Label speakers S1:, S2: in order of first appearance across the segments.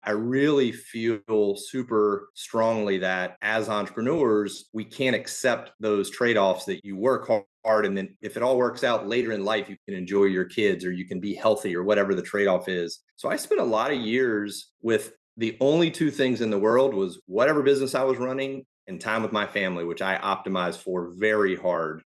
S1: I really feel super strongly that as entrepreneurs, we can't accept those trade-offs that you work hard and then if it all works out later in life, you can enjoy your kids or you can be healthy or whatever the trade-off is. So I spent a lot of years with the only two things in the world was whatever business I was running and time with my family, which I optimized for very hard.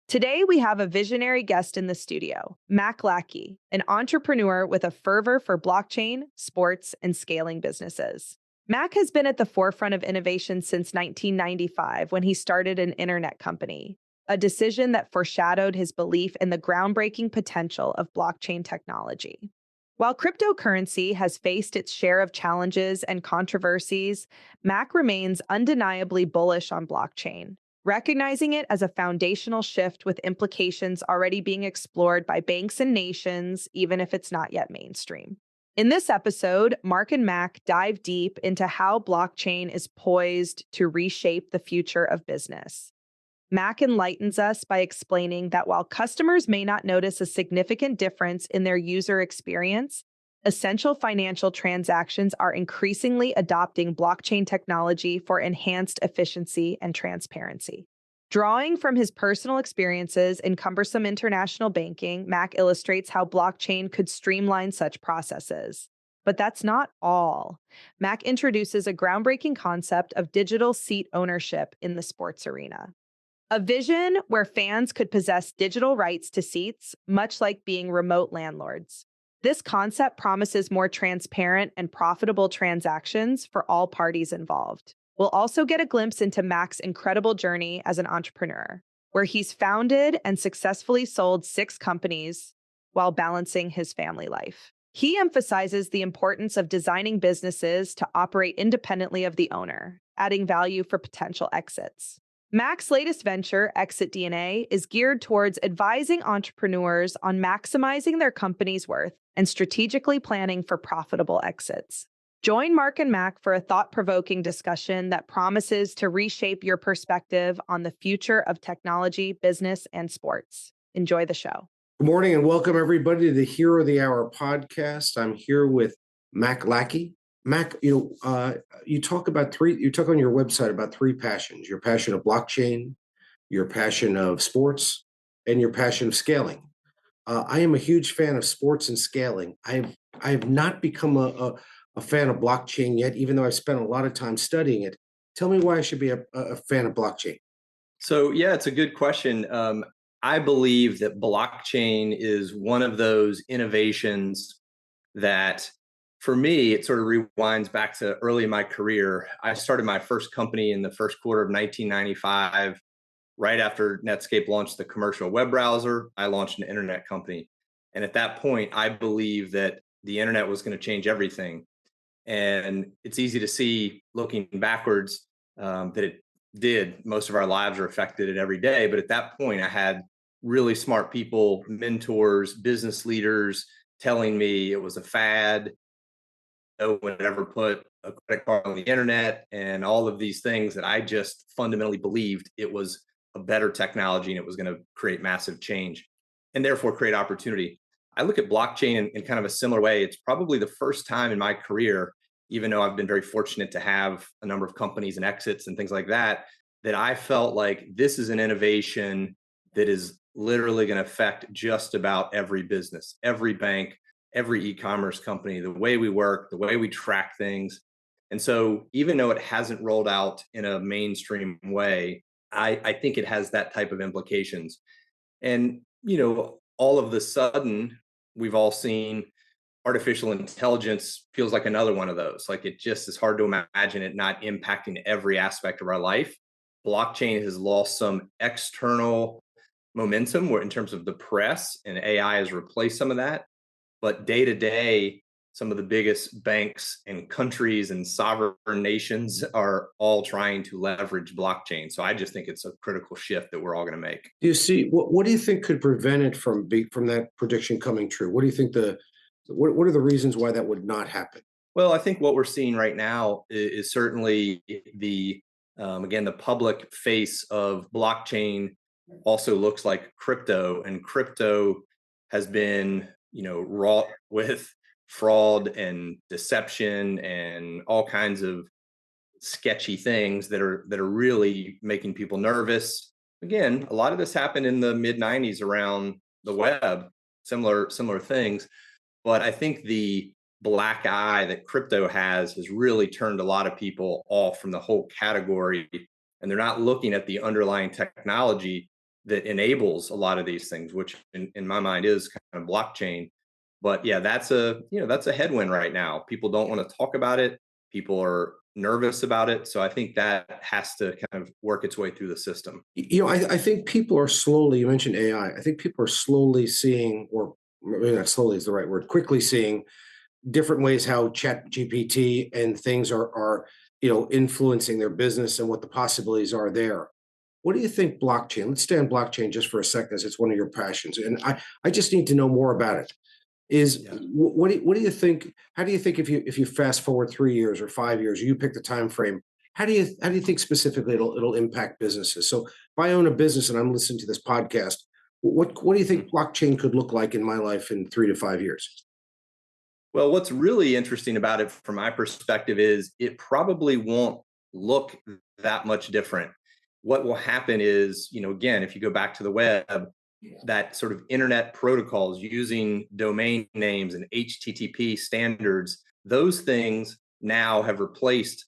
S2: Today, we have a visionary guest in the studio, Mac Lackey, an entrepreneur with a fervor for blockchain, sports, and scaling businesses. Mac has been at the forefront of innovation since 1995 when he started an internet company, a decision that foreshadowed his belief in the groundbreaking potential of blockchain technology. While cryptocurrency has faced its share of challenges and controversies, Mac remains undeniably bullish on blockchain, recognizing it as a foundational shift with implications already being explored by banks and nations, even if it's not yet mainstream. In this episode, Mark and Mac dive deep into how blockchain is poised to reshape the future of business. Mac enlightens us by explaining that while customers may not notice a significant difference in their user experience, essential financial transactions are increasingly adopting blockchain technology for enhanced efficiency and transparency. Drawing from his personal experiences in cumbersome international banking, Mac illustrates how blockchain could streamline such processes. But that's not all. Mac introduces a groundbreaking concept of digital seat ownership in the sports arena. A vision where fans could possess digital rights to seats, much like being remote landlords. This concept promises more transparent and profitable transactions for all parties involved. We'll also get a glimpse into Mac's incredible journey as an entrepreneur, where he's founded and successfully sold 6 companies while balancing his family life. He emphasizes the importance of designing businesses to operate independently of the owner, adding value for potential exits. Mac's latest venture, Exit DNA, is geared towards advising entrepreneurs on maximizing their company's worth and strategically planning for profitable exits. Join Mark and Mac for a thought-provoking discussion that promises to reshape your perspective on the future of technology, business, and sports. Enjoy the show.
S3: Good morning and welcome everybody to the Hero of the Hour podcast. I'm here with Mac Lackey. Mac, you talk about you talk on your website about 3 passions: your passion of blockchain, your passion of sports, and your passion of scaling. I am a huge fan of sports and scaling. I've not become a fan of blockchain yet, even though I've spent a lot of time studying it. Tell me why I should be a fan of blockchain.
S1: So, yeah, it's a good question. I believe that blockchain is one of those innovations that, for me, it sort of rewinds back to early in my career. I started my first company in the first quarter of 1995. Right after Netscape launched the commercial web browser, I launched an internet company. And at that point, I believed that the internet was going to change everything. And it's easy to see looking backwards that it did. Most of our lives are affected it every day. But at that point, I had really smart people, mentors, business leaders telling me it was a fad. No one would ever put a credit card on the internet and all of these things that I just fundamentally believed it was a better technology and it was going to create massive change and therefore create opportunity. I look at blockchain in kind of a similar way. It's probably the first time in my career, even though I've been very fortunate to have a number of companies and exits and things like that, that I felt like this is an innovation that is literally going to affect just about every business, every bank, every e-commerce company, the way we work, the way we track things. And so even though it hasn't rolled out in a mainstream way, I think it has that type of implications. And, all of the sudden, we've all seen artificial intelligence feels like another one of those. Like it just is hard to imagine it not impacting every aspect of our life. Blockchain has lost some external momentum in terms of the press, and AI has replaced some of that. But day to day, some of the biggest banks and countries and sovereign nations are all trying to leverage blockchain. So I just think it's a critical shift that we're all going to make.
S3: Do you see what do you think could prevent it from that prediction coming true? What do you think what are the reasons why that would not happen?
S1: Well, I think what we're seeing right now is certainly the Again, the public face of blockchain also looks like crypto, and crypto has been, wrought with fraud and deception and all kinds of sketchy things that are really making people nervous. Again, a lot of this happened in the mid 90s around the web, similar things. But I think the black eye that crypto has really turned a lot of people off from the whole category. And they're not looking at the underlying technology that enables a lot of these things, which in my mind is kind of blockchain. But yeah, that's a headwind right now. People don't want to talk about it. People are nervous about it. So I think that has to kind of work its way through the system.
S3: I think people are slowly, you mentioned AI. I think people are slowly seeing, or maybe not slowly is the right word, quickly seeing different ways how chat GPT and things are influencing their business and what the possibilities are there. What do you think blockchain? Let's stay on blockchain just for a second, as it's one of your passions. And I just need to know more about it.
S1: Yeah.
S3: What do you think? How do you think, if you fast forward 3 years or 5 years, or you pick the time frame, how do you think specifically it'll impact businesses? So if I own a business and I'm listening to this podcast, what do you think blockchain could look like in my life in 3 to 5 years?
S1: Well, what's really interesting about it from my perspective is it probably won't look that much different. What will happen is, again, if you go back to the web, that sort of internet protocols using domain names and HTTP standards, those things now have replaced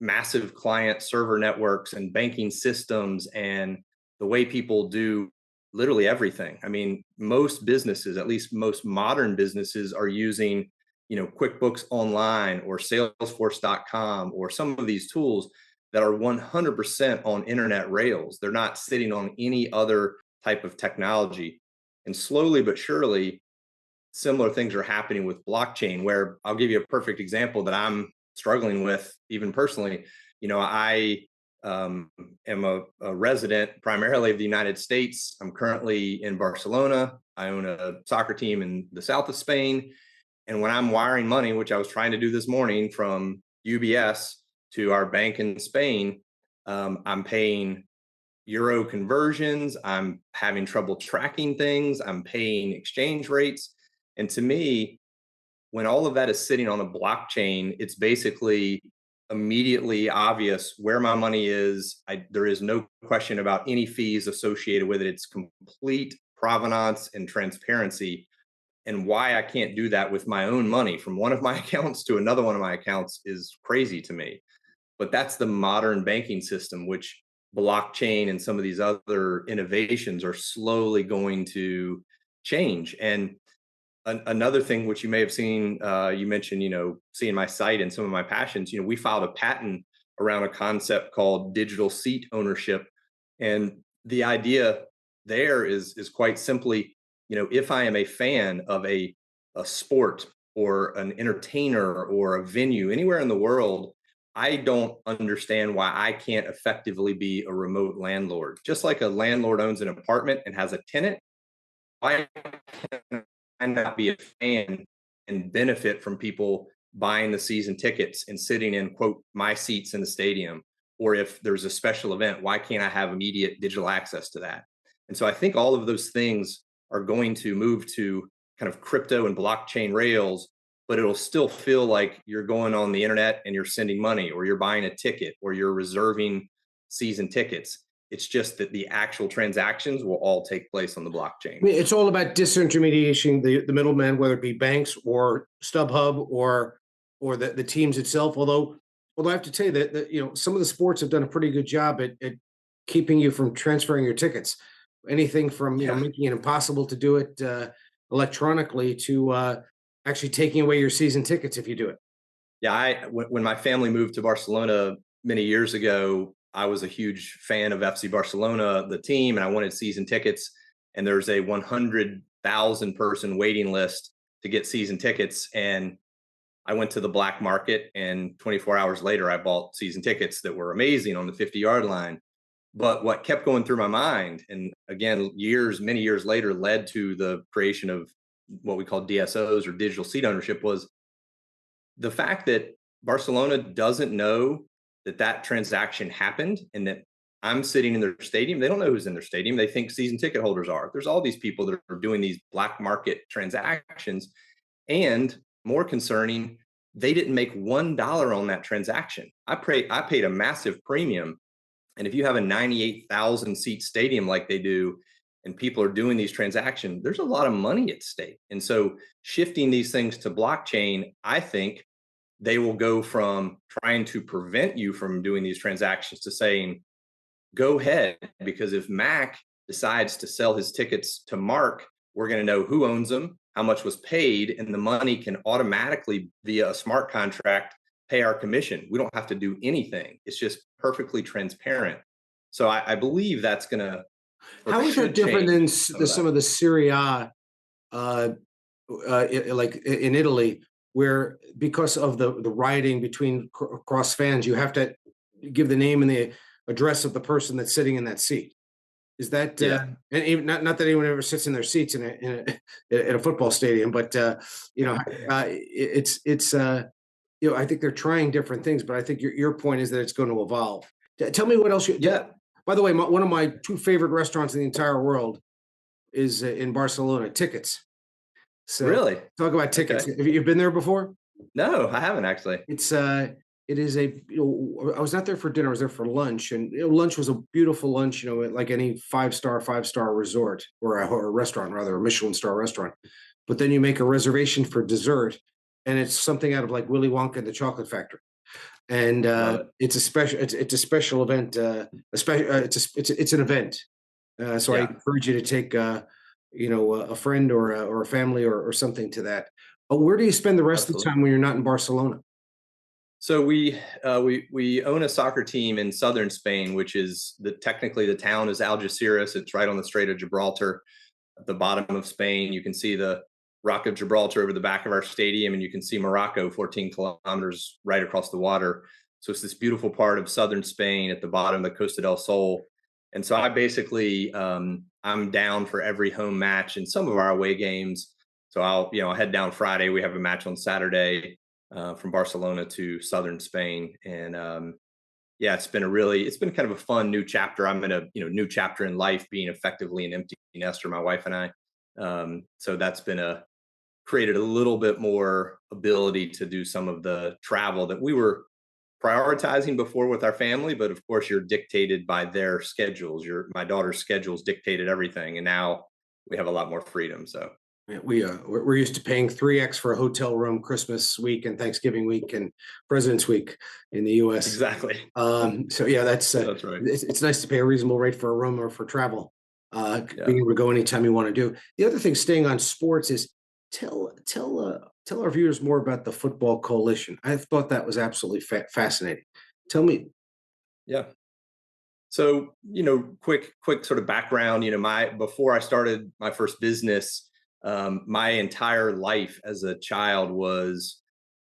S1: massive client server networks and banking systems and the way people do literally everything. I mean, most businesses, at least most modern businesses, are using, QuickBooks Online or Salesforce.com or some of these tools that are 100% on internet rails. They're not sitting on any other type of technology. And slowly but surely, similar things are happening with blockchain, where I'll give you a perfect example that I'm struggling with, even personally. I am a resident primarily of the United States. I'm currently in Barcelona. I own a soccer team in the south of Spain. And when I'm wiring money, which I was trying to do this morning from UBS to our bank in Spain, I'm paying euro conversions. I'm having trouble tracking things. I'm paying exchange rates. And to me, when all of that is sitting on a blockchain, it's basically immediately obvious where my money is. There is no question about any fees associated with it. It's complete provenance and transparency. And why I can't do that with my own money from one of my accounts to another one of my accounts is crazy to me. But that's the modern banking system, which blockchain and some of these other innovations are slowly going to change. And another thing which you may have seen, you mentioned, seeing my site and some of my passions. We filed a patent around a concept called digital seat ownership, and the idea there is quite simply, if I am a fan of a sport or an entertainer or a venue anywhere in the world, I don't understand why I can't effectively be a remote landlord. Just like a landlord owns an apartment and has a tenant, why can I not be a fan and benefit from people buying the season tickets and sitting in, quote, my seats in the stadium? Or if there's a special event, why can't I have immediate digital access to that? And so I think all of those things are going to move to kind of crypto and blockchain rails, but it'll still feel like you're going on the internet and you're sending money, or you're buying a ticket, or you're reserving season tickets. It's just that the actual transactions will all take place on the blockchain.
S3: I mean, it's all about disintermediation, the middleman, whether it be banks or StubHub or the teams itself. Although I have to tell you that some of the sports have done a pretty good job at keeping you from transferring your tickets. Anything from making it impossible to do it electronically to actually taking away your season tickets if you do it.
S1: Yeah, when my family moved to Barcelona many years ago, I was a huge fan of FC Barcelona, the team, and I wanted season tickets. And there's a 100,000 person waiting list to get season tickets. And I went to the black market, and 24 hours later, I bought season tickets that were amazing on the 50-yard line. But what kept going through my mind, and again, many years later, led to the creation of what we call DSOs, or digital seat ownership, was the fact that Barcelona doesn't know that transaction happened and that I'm sitting in their stadium. They don't know who's in their stadium. They think season ticket holders are. There's all these people that are doing these black market transactions. And more concerning, they didn't make $1 on that transaction. I paid a massive premium. And if you have a 98,000 seat stadium like they do, and people are doing these transactions, there's a lot of money at stake. And so shifting these things to blockchain, I think they will go from trying to prevent you from doing these transactions to saying, go ahead, because if Mac decides to sell his tickets to Mark, we're going to know who owns them, how much was paid, and the money can automatically, via a smart contract, pay our commission. We don't have to do anything. It's just perfectly transparent. So I believe that's going to.
S3: How is that different than some of the Serie A, like in Italy, where because of the rioting between cross fans, you have to give the name and the address of the person that's sitting in that seat? Is that and even, not that anyone ever sits in their seats in a football stadium, but it's I think they're trying different things, but I think your point is that it's going to evolve. Tell me what else you.
S1: Yeah.
S3: By the way, one of my two favorite restaurants in the entire world is in Barcelona. Tickets. So
S1: really,
S3: talk about tickets.
S1: Okay.
S3: Have you been there before?
S1: No, I haven't actually.
S3: It is I was not there for dinner. I was there for lunch, and lunch was a beautiful lunch. Like any five-star resort or a restaurant, rather a Michelin star restaurant. But then you make a reservation for dessert, and it's something out of like Willy Wonka and the Chocolate Factory. And it's a special event. It's an event. So I encourage you to take a friend or a family or something to that. Where do you spend the rest of the time when you're not in Barcelona?
S1: So we own a soccer team in southern Spain, which is technically the town is Algeciras. It's right on the Strait of Gibraltar, at the bottom of Spain. You can see the Rock of Gibraltar over the back of our stadium, and you can see Morocco 14 kilometers right across the water. So it's this beautiful part of southern Spain at the bottom of the Costa del Sol. And so I basically I'm down for every home match and some of our away games. So I'll head down Friday. We have a match on Saturday from Barcelona to southern Spain, and it's been kind of a fun new chapter. I'm in a new chapter in life, being effectively an empty nester, my wife and I. So that's been created a little bit more ability to do some of the travel that we were prioritizing before with our family, but of course you're dictated by their schedules. My daughter's schedules dictated everything, and now we have a lot more freedom. So
S3: yeah, we're used to paying 3x for a hotel room Christmas week and Thanksgiving week and President's Week in the U.S.
S1: Exactly.
S3: So yeah, that's
S1: right.
S3: It's nice to pay a reasonable rate for a room or for travel. Being able to go anytime you want to do. The other thing, staying on sports, is tell our viewers more about the Football Coalition. I thought that was absolutely fascinating. Tell me.
S1: Yeah. So, quick sort of background, before I started my first business, my entire life as a child was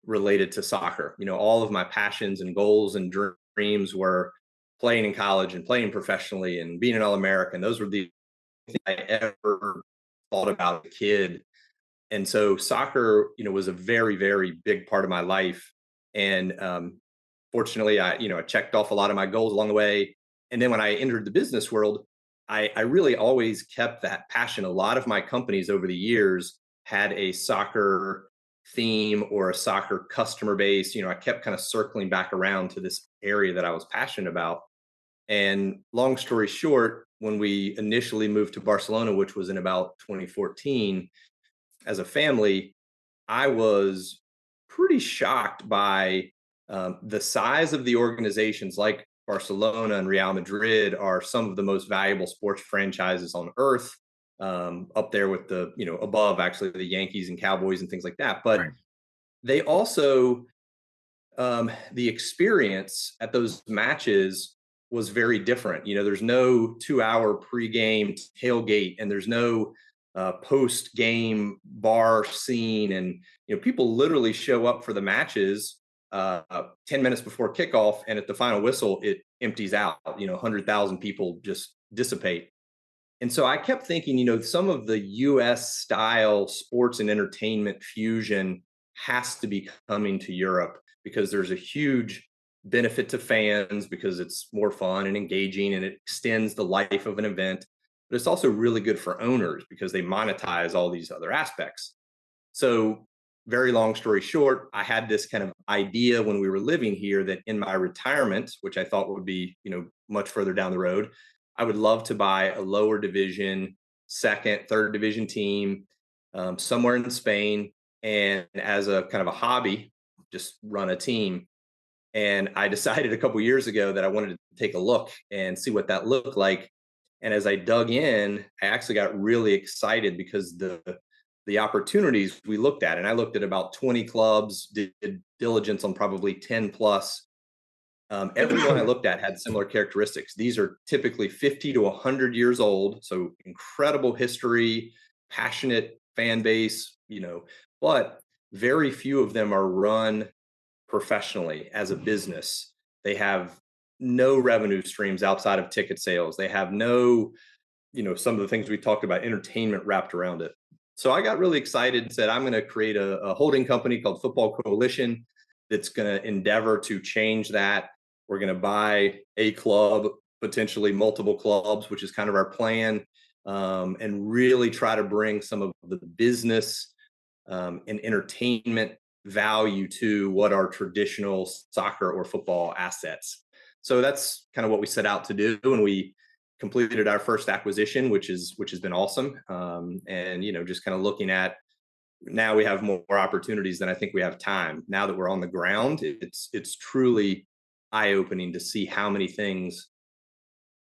S1: related to soccer. All of my passions and goals and dreams were playing in college and playing professionally and being an All-American. Those were the things I ever thought about as a kid. And so soccer, was a very, very big part of my life. And fortunately, I checked off a lot of my goals along the way. And then when I entered the business world, I really always kept that passion. A lot of my companies over the years had a soccer theme or a soccer customer base. I kept kind of circling back around to this area that I was passionate about. And long story short, when we initially moved to Barcelona, which was in about 2014, as a family, I was pretty shocked by the size of the organizations. Like Barcelona and Real Madrid are some of the most valuable sports franchises on earth, up there with above actually the Yankees and Cowboys and things like that. But they also, the experience at those matches was very different. There's no 2-hour pregame tailgate, and there's no post-game bar scene, and people literally show up for the matches 10 minutes before kickoff, and at the final whistle it empties out. 100,000 people just dissipate. And so I kept thinking, some of the US style sports and entertainment fusion has to be coming to Europe, because there's a huge benefit to fans because it's more fun and engaging and it extends the life of an event. But it's also really good for owners because they monetize all these other aspects. So, very long story short, I had this kind of idea when we were living here that in my retirement, which I thought would be, much further down the road, I would love to buy a lower division, second, third division team somewhere in Spain, and as a kind of a hobby, just run a team. And I decided a couple years ago that I wanted to take a look and see what that looked like. And as I dug in, I actually got really excited because the opportunities we looked at, and I looked at about 20 clubs, did diligence on probably 10 plus. Everyone I looked at had similar characteristics. These are typically 50 to 100 years old, so incredible history, passionate fan base, but very few of them are run professionally as a business. They have no revenue streams outside of ticket sales. They have no, some of the things we talked about, entertainment wrapped around it. So I got really excited and said, I'm going to create a holding company called Football Coalition that's going to endeavor to change that. We're going to buy a club, potentially multiple clubs, which is kind of our plan, and really try to bring some of the business and entertainment value to what are traditional soccer or football assets. So that's kind of what we set out to do, and we completed our first acquisition, which has been awesome. And just kind of looking at now, we have more opportunities than I think we have time. Now that we're on the ground, it's truly eye-opening to see how many things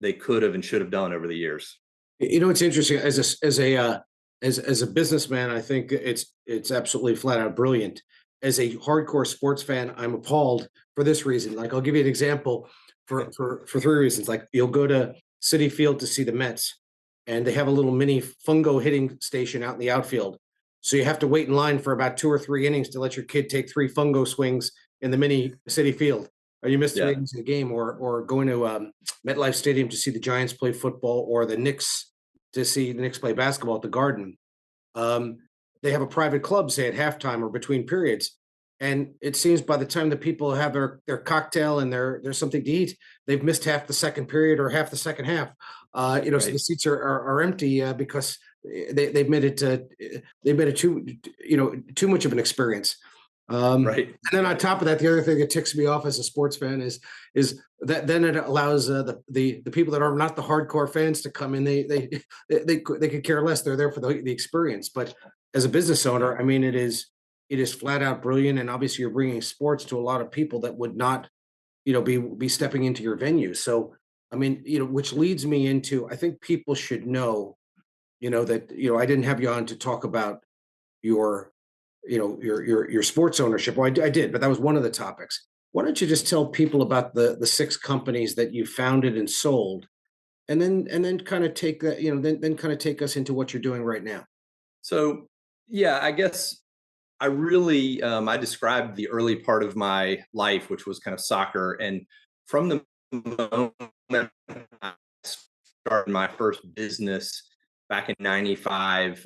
S1: they could have and should have done over the years.
S3: It's interesting as a businessman. I think it's absolutely flat out brilliant. As a hardcore sports fan, I'm appalled for this reason. Like, I'll give you an example for three reasons. Like, you'll go to Citi Field to see the Mets, and they have a little mini fungo hitting station out in the outfield. So you have to wait in line for about 2 or 3 innings to let your kid take 3 fungo swings in the mini Citi Field, or you miss 3 innings of the game, or going to MetLife Stadium to see the Giants play football, or the Knicks to see the Knicks play basketball at the Garden. They have a private club, say at halftime or between periods. And it seems by the time the people have their cocktail and there's something to eat, they've missed half the second period or half the second half. So the seats are empty because they've made it too much of an experience.
S1: Right.
S3: And then on top of that, the other thing that ticks me off as a sports fan is that then it allows the people that are not the hardcore fans to come in. They could care less. They're there for the experience. But as a business owner, I mean, it is flat out brilliant. And obviously, you're bringing sports to a lot of people that would not, be stepping into your venue. So, I mean, which leads me into, I think people should know, that I didn't have you on to talk about your your sports ownership. Well, I did, but that was one of the topics. Why don't you just tell people about the 6 companies that you founded and sold, and then kind of take that, then kind of take us into what you're doing right now.
S1: So, yeah, I guess I really I described the early part of my life, which was kind of soccer, and from the moment I started my first business back in '95.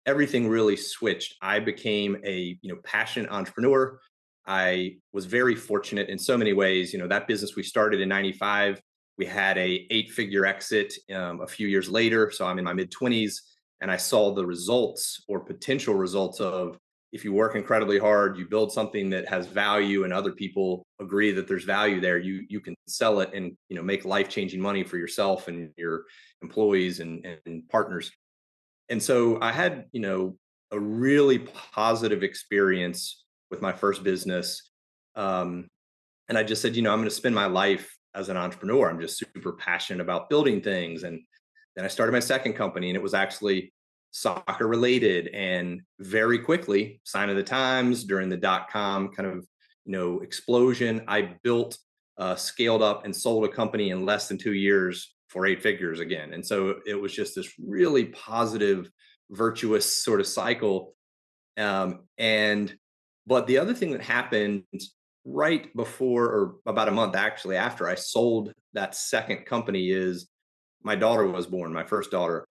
S1: Everything really switched. I became a passionate entrepreneur. I was very fortunate in so many ways. That business we started in '95, we had a 8-figure exit a few years later. So I'm in my mid-20s, and I saw the results or potential results of, if you work incredibly hard, you build something that has value, and other people agree that there's value there, you can sell it and make life-changing money for yourself and your employees and partners. And so I had, a really positive experience with my first business. And I just said, I'm going to spend my life as an entrepreneur. I'm just super passionate about building things. And then I started my second company, and it was actually soccer related. And very quickly, sign of the times during the .com kind of, explosion, I built, scaled up and sold a company in less than 2 years for 8 figures again. And so it was just this really positive, virtuous sort of cycle. But the other thing that happened right before, or about a month actually after I sold that second company, is my daughter was born, my first daughter.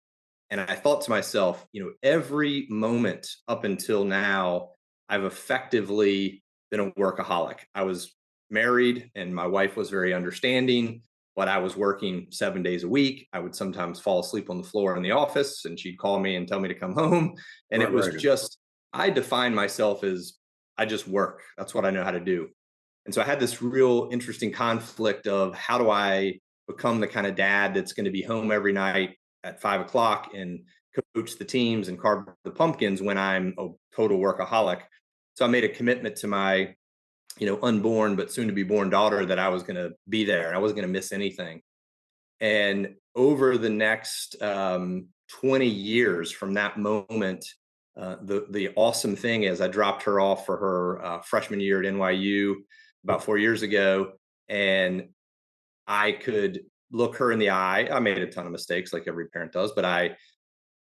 S1: And I thought to myself, every moment up until now, I've effectively been a workaholic. I was married and my wife was very understanding, but I was working 7 days a week. I would sometimes fall asleep on the floor in the office and she'd call me and tell me to come home. And it was
S3: Right.
S1: just, I defined myself as I just work. That's what I know how to do. And so I had this real interesting conflict of how do I become the kind of dad that's going to be home every night at 5 o'clock and coach the teams and carve the pumpkins when I'm a total workaholic. So I made a commitment to my, unborn but soon to be born daughter that I was going to be there and I wasn't going to miss anything. And over the next 20 years from that moment, the awesome thing is I dropped her off for her freshman year at NYU about 4 years ago, and I could look her in the eye. I made a ton of mistakes, like every parent does, but I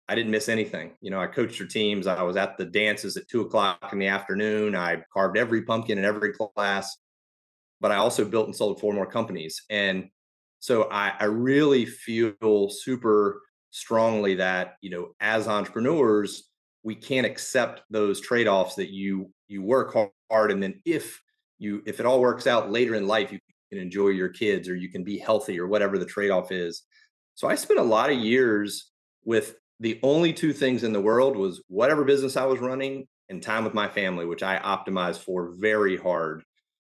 S1: didn't miss anything. I coached her teams. I was at the dances at 2 o'clock in the afternoon. I carved every pumpkin in every class, but I also built and sold 4 more companies. And so I really feel super strongly that, as entrepreneurs, we can't accept those trade-offs that you work hard. And then if it all works out later in life, you can enjoy your kids or you can be healthy or whatever the trade-off is. So I spent a lot of years with the only 2 things in the world was whatever business I was running and time with my family, which I optimized for very hard.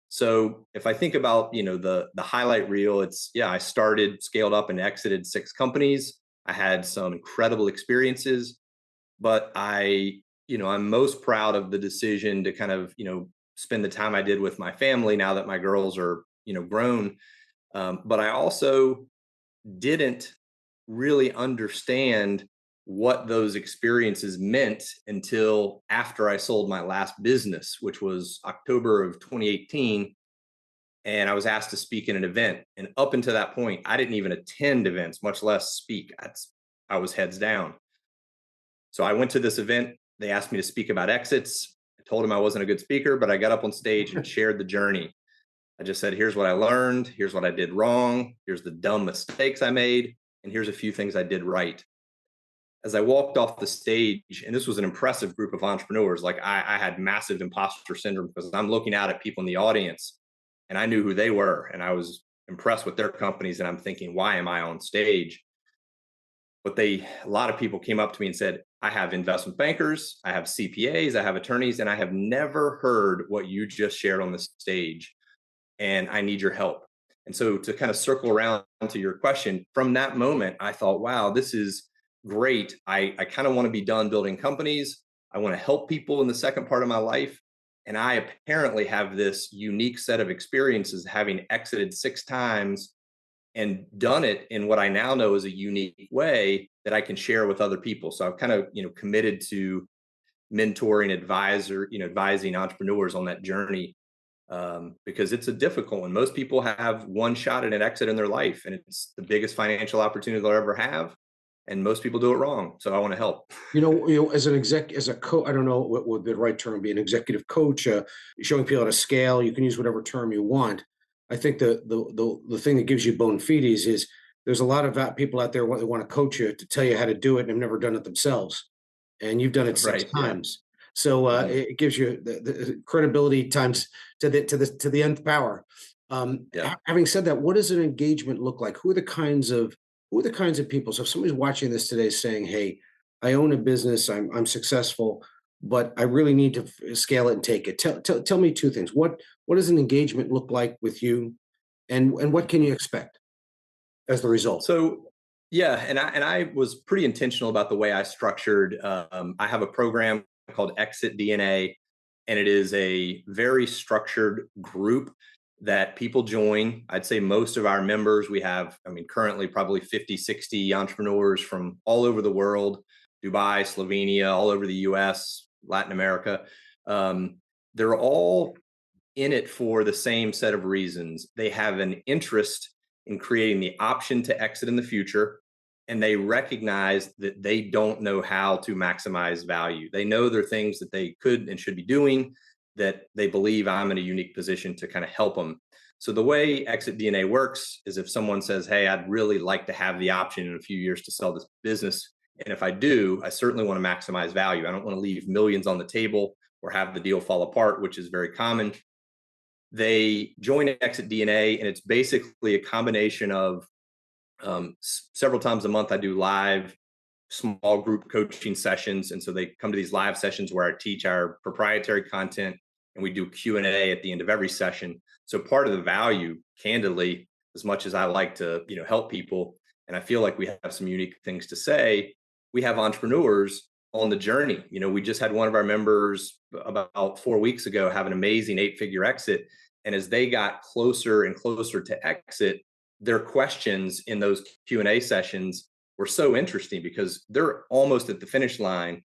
S1: So if I think about, the highlight reel, it's I started, scaled up and exited 6 companies. I had some incredible experiences, but I'm most proud of the decision to kind of, spend the time I did with my family now that my girls are, grown. But I also didn't really understand what those experiences meant until after I sold my last business, which was October of 2018. And I was asked to speak in an event. And up until that point, I didn't even attend events, much less speak. I was heads down. So I went to this event. They asked me to speak about exits. I told them I wasn't a good speaker, but I got up on stage and shared the journey. I just said, here's what I learned. Here's what I did wrong. Here's the dumb mistakes I made. And here's a few things I did right. As I walked off the stage, and this was an impressive group of entrepreneurs, like I had massive imposter syndrome because I'm looking out at people in the audience and I knew who they were and I was impressed with their companies. And I'm thinking, why am I on stage? But a lot of people came up to me and said, I have investment bankers, I have CPAs, I have attorneys, and I have never heard what you just shared on the stage. And I need your help. And so to kind of circle around to your question, from that moment, I thought, wow, this is great. I kind of want to be done building companies. I want to help people in the second part of my life. And I apparently have this unique set of experiences, having exited 6 times and done it in what I now know is a unique way that I can share with other people. So I've kind of, committed to mentoring, advising entrepreneurs on that journey, because it's a difficult one. Most people have one shot at an exit in their life, and it's the biggest financial opportunity they'll ever have. And most people do it wrong. So I want to help.
S3: As an as a coach, I don't know what would the right term be, an executive coach, showing people how to scale. You can use whatever term you want. I think the thing that gives you bona fides is there's a lot of people out there that want to coach you to tell you how to do it and have never done it themselves, and you've done it 6
S1: Right. Yeah.
S3: times. So it gives you the credibility times to the nth power.
S1: Yeah.
S3: Having said that, what does an engagement look like? Who are the kinds of people? So if somebody's watching this today saying, "Hey, I own a business, I'm successful, but I really need to scale it and take it." Tell me 2 things. What does an engagement look like with you, and what can you expect as the result?
S1: So yeah, and I was pretty intentional about the way I structured. I have a program called Exit DNA, and it is a very structured group that people join. I'd say most of our members, we have, currently probably 50, 60 entrepreneurs from all over the world, Dubai, Slovenia, all over the US, Latin America. They're all in it for the same set of reasons. They have an interest in creating the option to exit in the future, and they recognize that they don't know how to maximize value. They know there are things that they could and should be doing that they believe I'm in a unique position to kind of help them. So the way Exit DNA works is if someone says, hey, I'd really like to have the option in a few years to sell this business. And if I do, I certainly want to maximize value. I don't want to leave millions on the table or have the deal fall apart, which is very common. they join Exit DNA, and it's basically a combination of several times a month I do live small group coaching sessions, and so they come to these live sessions where I teach our proprietary content, and we do Q&A at the end of every session. So part of the value, candidly, as much as I like to help people, and I feel like we have some unique things to say, we have entrepreneurs on the journey. We just had one of our members about 4 weeks ago have an amazing 8-figure exit, and as they got closer and closer to exit, their questions in those Q&A sessions were so interesting because they're almost at the finish line,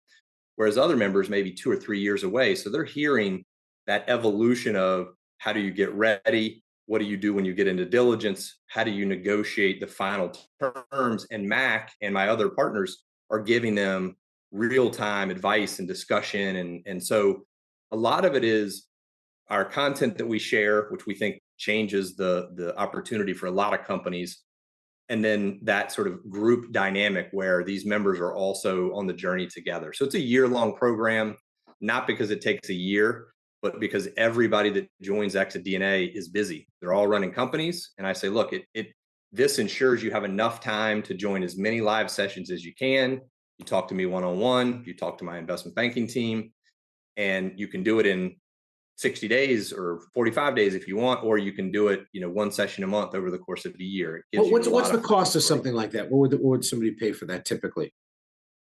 S1: whereas other members may be 2 or 3 years away. So they're hearing that evolution of how do you get ready? What do you do when you get into diligence? How do you negotiate the final terms? And Mac and my other partners are giving them real-time advice and discussion. And so a lot of it is our content that we share, which we think changes the opportunity for a lot of companies. And then that sort of group dynamic where these members are also on the journey together. So it's a year-long program, not because it takes a year, but because everybody that joins Exit DNA is busy. They're all running companies. And I say, look, this ensures you have enough time to join as many live sessions as you can. You talk to me one-on-one, you talk to my investment banking team, and you can do it in 60 days or 45 days if you want, or you can do it, one session a month over the course of the year.
S3: What's the cost of something like that? What would somebody pay for that typically?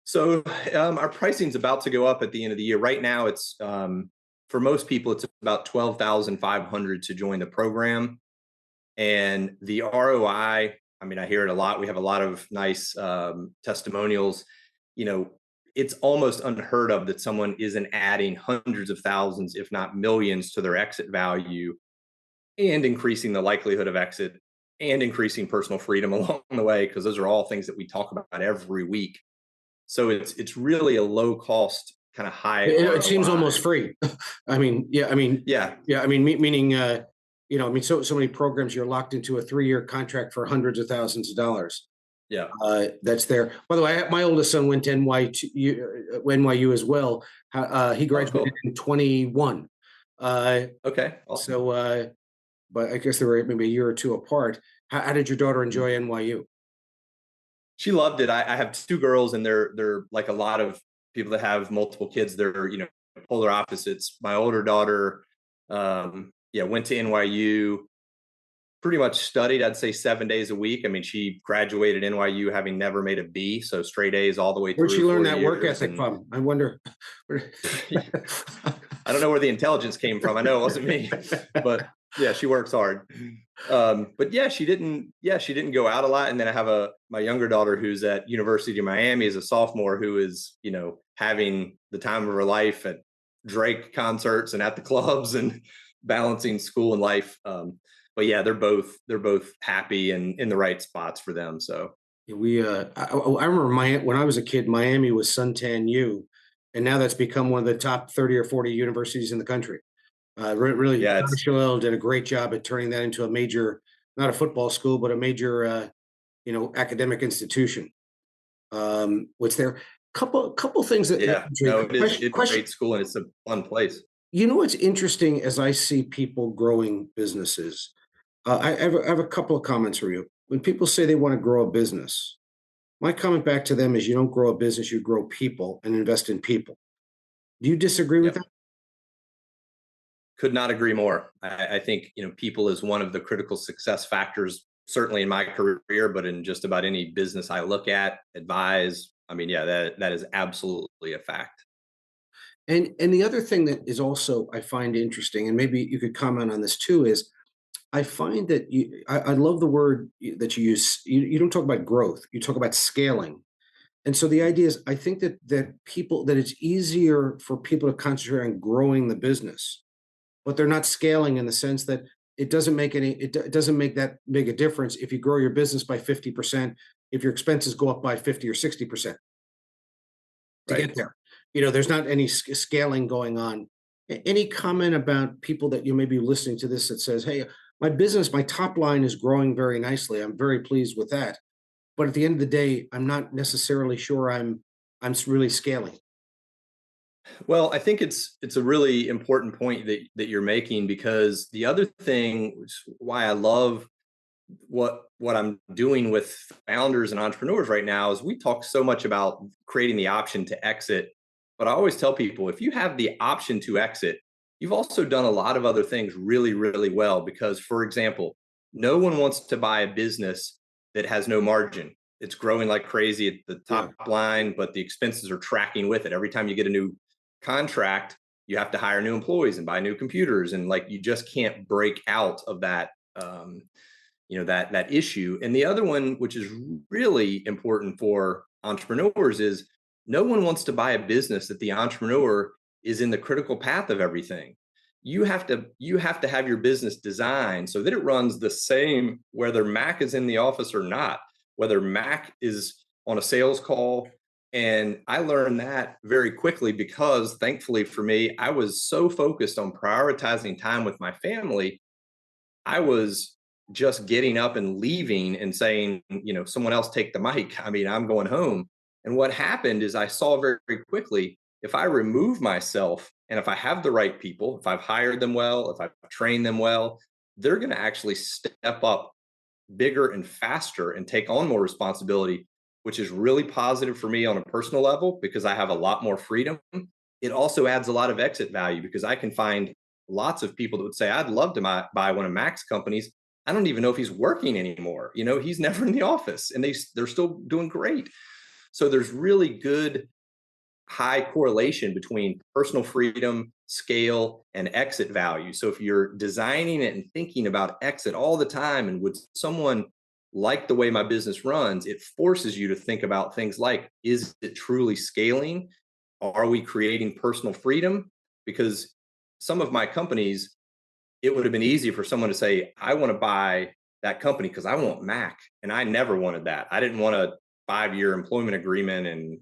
S1: So our pricing is about to go up at the end of the year. Right now, it's for most people, it's about $12,500 to join the program, and the ROI. I mean, I hear it a lot. We have a lot of nice testimonials. It's almost unheard of that someone isn't adding hundreds of thousands, if not millions, to their exit value and increasing the likelihood of exit and increasing personal freedom along the way, because those are all things that we talk about every week. So it's really a low cost, kind of high.
S3: It seems almost free. I mean, yeah. I mean, meaning, so many programs, you're locked into a 3-year contract for hundreds of thousands of dollars.
S1: Yeah,
S3: that's there. By the way, my oldest son went to NYU as well. He graduated in 21.
S1: Okay. Awesome.
S3: So, but I guess they were maybe a year or two apart. How did your daughter enjoy NYU?
S1: She loved it. I have 2 girls, and they're like a lot of people that have multiple kids. They're polar opposites. My older daughter, went to NYU. Pretty much studied, I'd say 7 days a week. I mean, she graduated NYU having never made a B, so straight A's all the way through.
S3: Where'd she learn that work ethic from? I wonder.
S1: I don't know where the intelligence came from. I know it wasn't me, but yeah, she works hard. But yeah, she didn't go out a lot. And then I have my younger daughter who's at University of Miami as a sophomore, who is, having the time of her life at Drake concerts and at the clubs and balancing school and life. But yeah, they're both happy and in the right spots for them. So
S3: I remember when I was a kid, Miami was Suntan U, and now that's become one of the top 30 or 40 universities in the country. Really,
S1: yeah,
S3: Joel did a great job at turning that into a major, not a football school, but a major, academic institution. What's there? Couple things that
S1: it's a great school and it's a fun place.
S3: What's interesting as I see people growing businesses, I have a couple of comments for you. When people say they want to grow a business, my comment back to them is you don't grow a business, you grow people and invest in people. Do you disagree with that?
S1: Could not agree more. I think, people is one of the critical success factors, certainly in my career, but in just about any business I look at, advise. I mean, yeah, that is absolutely a fact.
S3: And the other thing that is also I find interesting, and maybe you could comment on this too, is I find that I love the word that you use. You don't talk about growth, you talk about scaling. And so the idea is, I think that it's easier for people to concentrate on growing the business, but they're not scaling in the sense that it doesn't make that big a difference if you grow your business by 50%, if your expenses go up by 50 or 60% to get there. There's not any scaling going on. Any comment about people that you may be listening to this that says, hey, my top line is growing very nicely. I'm very pleased with that. But at the end of the day, I'm not necessarily sure I'm really scaling.
S1: Well, I think it's a really important point that you're making, because the other thing, which is why I love what I'm doing with founders and entrepreneurs right now, is we talk so much about creating the option to exit. But I always tell people, if you have the option to exit, you've also done a lot of other things really, really well. Because, for example, no one wants to buy a business that has no margin. It's growing like crazy at the
S3: Yeah.
S1: top line, but the expenses are tracking with it. Every time you get a new contract, you have to hire new employees and buy new computers, and like you just can't break out of that. That issue. And the other one, which is really important for entrepreneurs, is no one wants to buy a business that the entrepreneur is in the critical path of everything. You have to have your business designed so that it runs the same whether Mac is in the office or not, whether Mac is on a sales call. And I learned that very quickly, because thankfully for me, I was so focused on prioritizing time with my family. I was just getting up and leaving and saying, someone else take the mic. I mean, I'm going home. And what happened is I saw very, very quickly, if I remove myself and if I have the right people, if I've hired them well, if I've trained them well, they're going to actually step up bigger and faster and take on more responsibility, which is really positive for me on a personal level because I have a lot more freedom. It also adds a lot of exit value because I can find lots of people that would say, I'd love to buy one of Mac's companies. I don't even know if he's working anymore. He's never in the office, and they're still doing great. So there's really good high correlation between personal freedom, scale, and exit value. So if you're designing it and thinking about exit all the time, and would someone like the way my business runs, it forces you to think about things like, is it truly scaling? Are we creating personal freedom? Because some of my companies, it would have been easy for someone to say, I want to buy that company because I want Mac. And I never wanted that. I didn't want a 5-year employment agreement. And,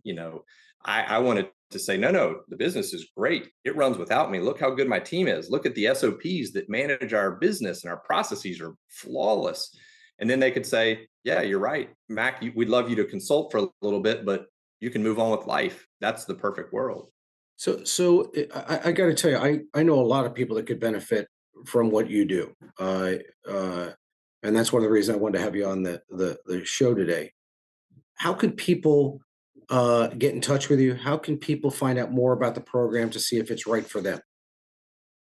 S1: I wanted to say, no, the business is great. It runs without me. Look how good my team is. Look at the SOPs that manage our business, and our processes are flawless. And then they could say, yeah, you're right, Mac, we'd love you to consult for a little bit, but you can move on with life. That's the perfect world.
S3: So I got to tell you, I know a lot of people that could benefit from what you do, and that's one of the reasons I wanted to have you on the show today. How can people get in touch with you? How can people find out more about the program to see if it's right for them?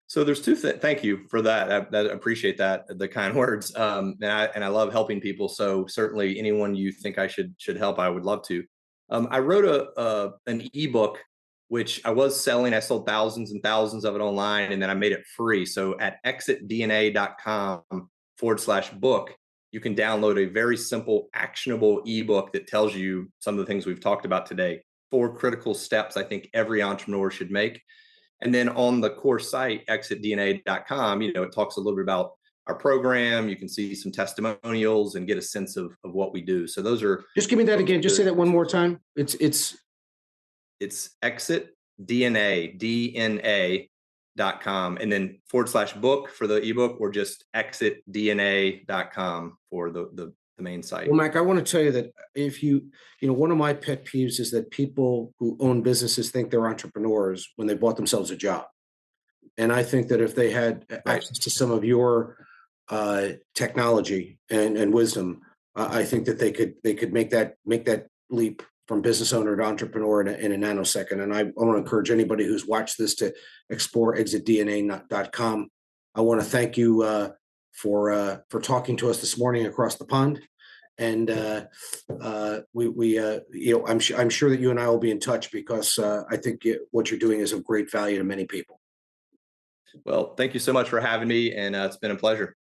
S1: So there's thank you for that. I appreciate that, the kind words. And I love helping people. So certainly anyone you think I should help, I would love to. I wrote an ebook which I was selling. I sold thousands and thousands of it online, and then I made it free. So at exitdna.com/book, you can download a very simple, actionable ebook that tells you some of the things we've talked about today. 4 critical steps I think every entrepreneur should make. And then on the core site, exitdna.com, it talks a little bit about our program. You can see some testimonials and get a sense of what we do. So those are
S3: Just give me that again. Just say that one more time.
S1: It's exitdna.com, and then /book for the ebook, or just exitdna.com for the main site.
S3: Well, Mac, I want to tell you that if one of my pet peeves is that people who own businesses think they're entrepreneurs when they bought themselves a job. And I think that if they had access to some of your technology and wisdom, I think that they could make that leap from business owner to entrepreneur in a nanosecond. And I want to encourage anybody who's watched this to explore exitdna.com. I want to thank you for talking to us this morning across the pond. And I'm sure that you and I will be in touch, because I think what you're doing is of great value to many people.
S1: Well, thank you so much for having me, and it's been a pleasure.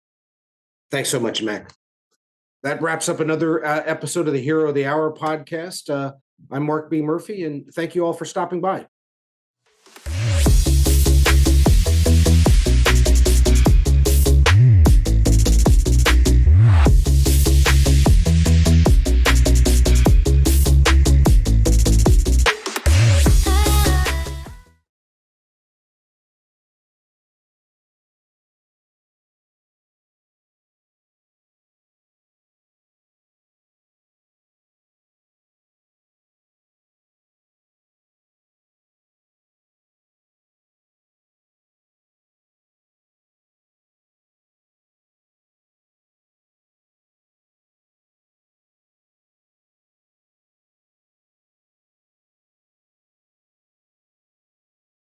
S3: Thanks so much, Mac. That wraps up another episode of the Hero of the Hour podcast. I'm Mark B. Murphy, and thank you all for stopping by.